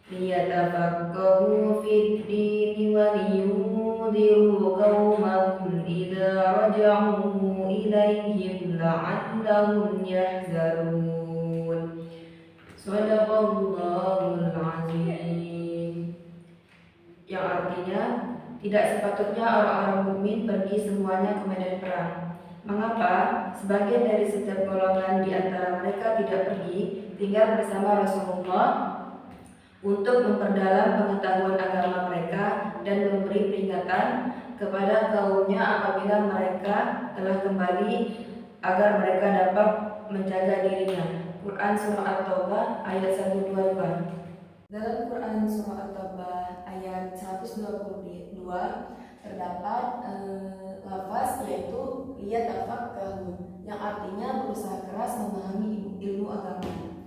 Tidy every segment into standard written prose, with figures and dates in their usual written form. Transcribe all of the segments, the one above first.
liyatafaqahu fid-din wa liyunziru qaumahum idza raja'u ilaihim la'allahum yahzarun. Shadaqallahul azim. Yang artinya, tidak sepatutnya orang-orang mukmin pergi semuanya ke medan perang. Mengapa? Sebagian dari setiap golongan di antara mereka tidak pergi, tinggal bersama Rasulullah untuk memperdalam pengetahuan agama mereka dan memberi peringatan kepada kaumnya apabila mereka telah kembali agar mereka dapat menjaga dirinya. Quran Surah At-Taubah ayat 122. Dalam Quran Surah At-Taubah ayat 122 terdapat lafaz yaitu liyatafaqahu, yang artinya berusaha keras memahami ilmu agama.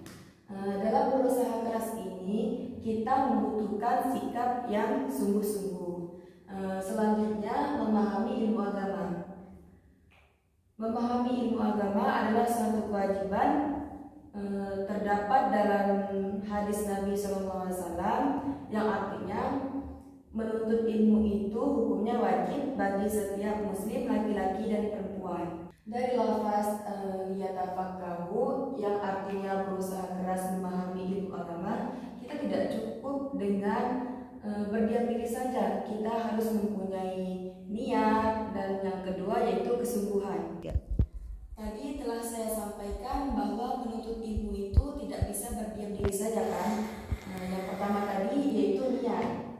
Dalam berusaha keras ini kita membutuhkan sikap yang sungguh-sungguh. Selanjutnya, memahami ilmu agama. Memahami ilmu agama adalah suatu kewajiban. Terdapat dalam hadis Nabi SAW yang artinya menuntut ilmu itu hukumnya wajib bagi setiap muslim laki-laki dan perempuan. Dari lafaz liyatafaqahu yang artinya berusaha keras memahami ilmu agama, kita tidak cukup dengan berdiam diri saja. Kita harus mempunyai niat, dan yang kedua yaitu kesungguhan. Tadi telah saya sampaikan bahwa menuntut ilmu itu tidak bisa berdiam diri saja kan. Yang pertama tadi yaitu niat.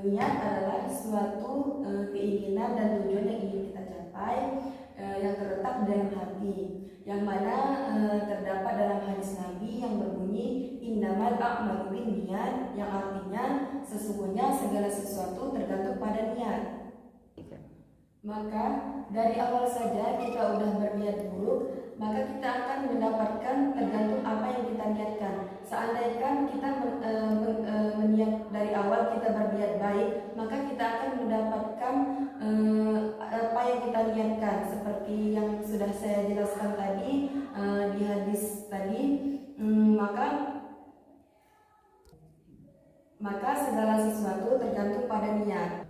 Niat adalah suatu keinginan dan tujuan yang ingin kita capai, yang terletak dalam hati, yang mana terdapat dalam hadis Nabi yang berbunyi innamal a'malu binniyat, yang artinya sesungguhnya segala sesuatu tergantung pada niat. Maka dari awal saja kita udah berniat buruk, maka kita akan mendapatkan tergantung apa yang kita niatkan. Seandainya kita meniat dari awal kita berniat baik, maka kita akan mendapatkan apa yang kita niatkan. Seperti yang sudah saya jelaskan tadi di hadis tadi, maka segala sesuatu tergantung pada niat.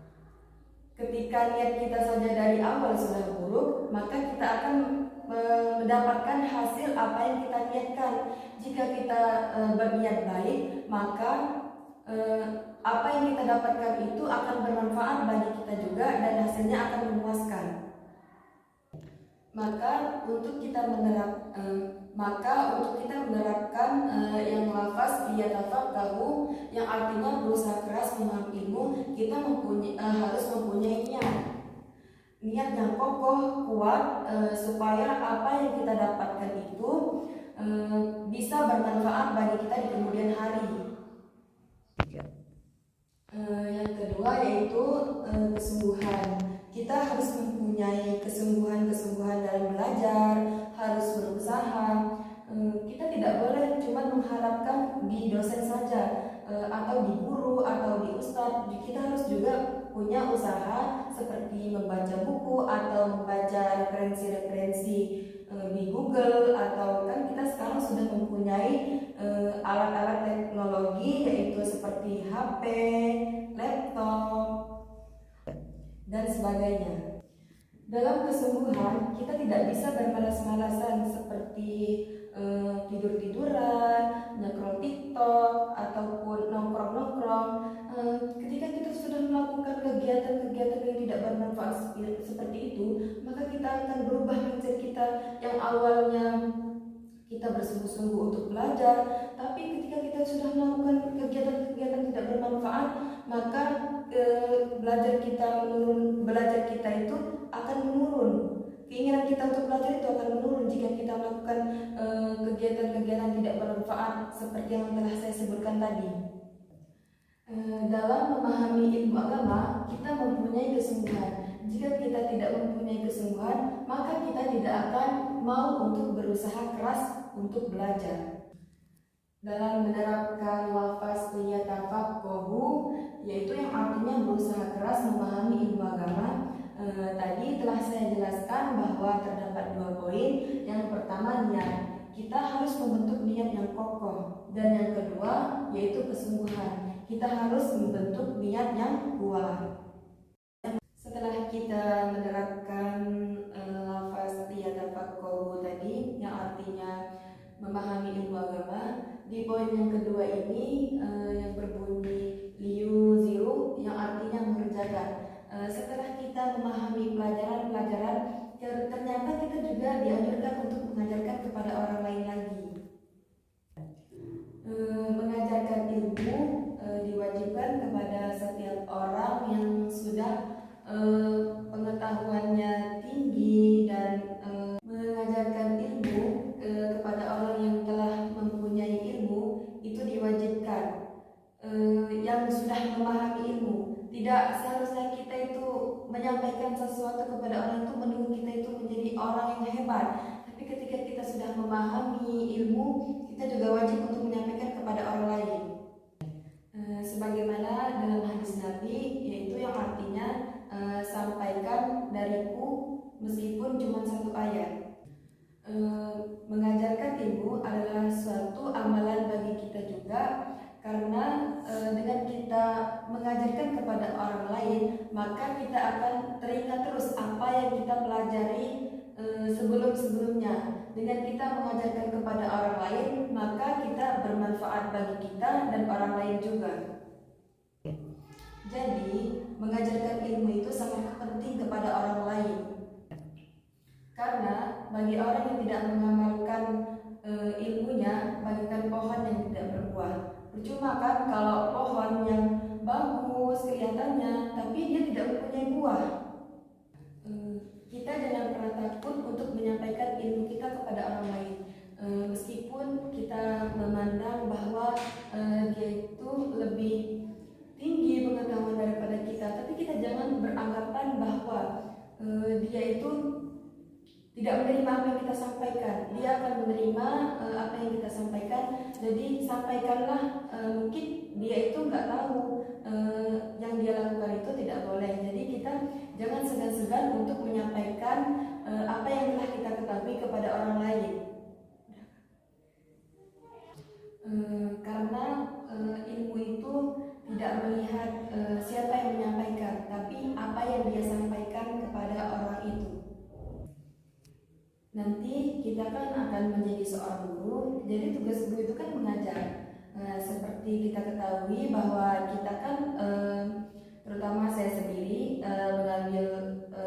Ketika niat kita saja dari awal sudah buruk, maka kita akan mendapatkan hasil apa yang kita niatkan. Jika kita berniat baik, maka apa yang kita dapatkan itu akan bermanfaat bagi kita juga dan hasilnya akan memuaskan. Maka untuk kita menerapkan yang lafaz liyatafaqahu yang artinya berusaha keras memahami ilmu, kita harus mempunyai niat yang kokoh, kuat, supaya apa yang kita dapatkan itu bisa bermanfaat bagi kita di kemudian hari. Yang kedua yaitu kesungguhan. Kita harus mempunyai kesungguhan dalam belajar, harus berusaha. Kita tidak boleh cuma mengharapkan di dosen saja, atau di guru atau di ustadz. Kita harus juga punya usaha seperti membaca buku atau membaca referensi-referensi di Google, atau kan kita sekarang sudah mempunyai alat-alat teknologi yaitu seperti HP, laptop, dan sebagainya. Dalam kesungguhan kita tidak bisa bermalas-malasan seperti tidur-tiduran, nyekrol TikTok, ataupun nongkrong-nongkrong. Ketika kita sudah melakukan kegiatan-kegiatan yang tidak bermanfaat seperti itu, maka kita akan berubah mindset kita yang awalnya kita bersungguh-sungguh untuk belajar, tapi ketika kita sudah melakukan kegiatan-kegiatan tidak bermanfaat, maka belajar kita itu akan menurun. Keinginan kita untuk belajar itu akan menurun jika kita melakukan kegiatan-kegiatan tidak bermanfaat seperti yang telah saya sebutkan tadi. Dalam memahami ilmu agama, kita mempunyai kesungguhan. Jika kita tidak mempunyai kesungguhan, maka kita tidak akan mau untuk berusaha keras untuk belajar. Dalam menerapkan lafaz liyatafaqahu, yaitu yang artinya berusaha keras memahami ilmu agama, Tadi telah saya jelaskan bahwa terdapat 2 poin. Yang pertama, niat. Kita harus membentuk niat yang kokoh. Dan yang kedua yaitu kesungguhan. Kita harus membentuk niat yang kuat. Setelah kita menerapkan lafaz liyatafaqahu tadi, yang artinya memahami ilmu agama, di poin yang kedua ini yang berbunyi liyuziru, yang artinya mengerjakan. Setelah kita memahami pelajaran-pelajaran, ternyata kita juga dianjurkan untuk mengajarkan kepada orang lain lagi. Mengajarkan ilmu diwajibkan kepada setiap orang yang sudah pengetahuannya tinggi, dan mengajarkan ilmu kepada orang yang telah mempunyai ilmu itu diwajibkan. Yang sudah memahami ilmu, tidak seharusnya kita itu menyampaikan sesuatu kepada orang itu menunggu kita itu menjadi orang yang hebat, tapi ketika kita sudah memahami ilmu, kita juga wajib untuk menyampaikan kepada orang lain. Sebagaimana dalam hadis Nabi, yaitu yang artinya sampaikan dariku meskipun cuma 1 ayat. Mengajarkan ilmu adalah suatu amalan bagi kita juga, karena dengan kita mengajarkan kepada orang lain, maka kita akan teringat terus apa yang kita pelajari sebelum-sebelumnya. Dengan kita mengajarkan kepada orang lain, maka kita bermanfaat bagi kita dan orang lain juga. Jadi, mengajarkan ilmu itu sangat penting kepada orang lain. Karena bagi orang yang tidak mengamalkan ilmunya, bagaikan pohon yang tidak berbuah. Percuma kan kalau pohon yang bagus kelihatannya, tapi dia tidak mempunyai buah. Kita jangan pernah takut untuk menyampaikan ilmu kita kepada orang lain. Meskipun kita memandang bahwa dia itu lebih tinggi pengetahuan daripada kita, tapi kita jangan beranggapan bahwa dia itu tidak menerima apa yang kita sampaikan. Dia akan menerima apa yang kita sampaikan. Jadi sampaikanlah. Mungkin dia itu nggak tahu yang dia lakukan itu tidak boleh. Jadi kita jangan segan-segan untuk menyampaikan apa yang telah kita ketahui kepada orang lain. Karena ilmu itu tidak melihat siapa yang menyampaikan, tapi apa yang dia sampaikan kepada orang itu. Nanti kita kan akan menjadi seorang guru, jadi tugas guru itu kan mengajar. Seperti kita ketahui bahwa kita kan, terutama saya sendiri, mengambil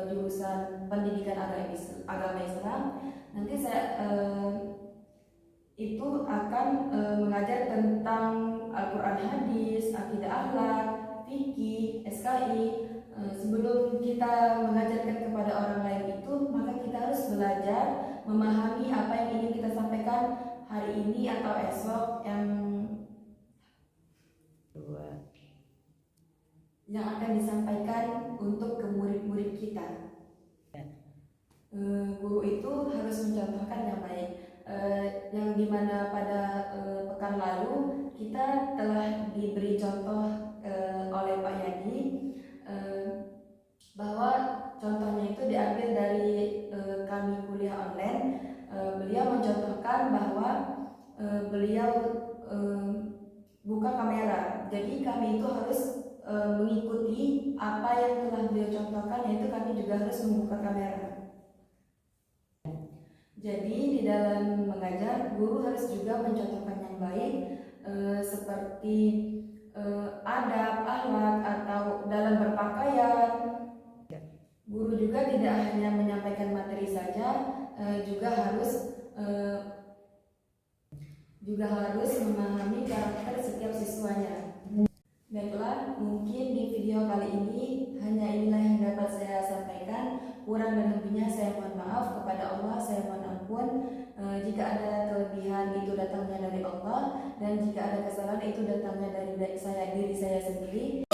jurusan pendidikan agama Islam. Nanti saya itu akan mengajar tentang Al-Quran, hadis, akidah akhlak, fikih, SKI. Sebelum kita mengajarkan kepada orang lain itu, maka kita harus belajar memahami apa yang ingin kita sampaikan hari ini atau esok yang akan disampaikan untuk ke murid-murid kita. Guru itu harus mencontohkan yang baik, yang dimana pada pekan lalu kita telah diberi contoh oleh Pak Yadi, bahwa contohnya itu diambil dari kami kuliah online. Beliau mencontohkan bahwa beliau buka kamera, jadi kami itu harus mengikuti apa yang telah beliau contohkan, yaitu kami juga harus membuka kamera. Jadi di dalam mengajar, guru harus juga mencontohkan yang baik, seperti adab, akhlak, atau dalam berpakaian. Guru juga tidak hanya menyampaikan materi saja, juga harus memahami karakter setiap siswanya. Baiklah, mungkin di video kali ini hanya inilah yang dapat saya sampaikan. Kurang dan lebihnya saya mohon maaf. Kepada Allah saya mohon ampun. Jika ada kelebihan itu datangnya dari Allah, dan jika ada kesalahan itu datangnya dari diri saya sendiri.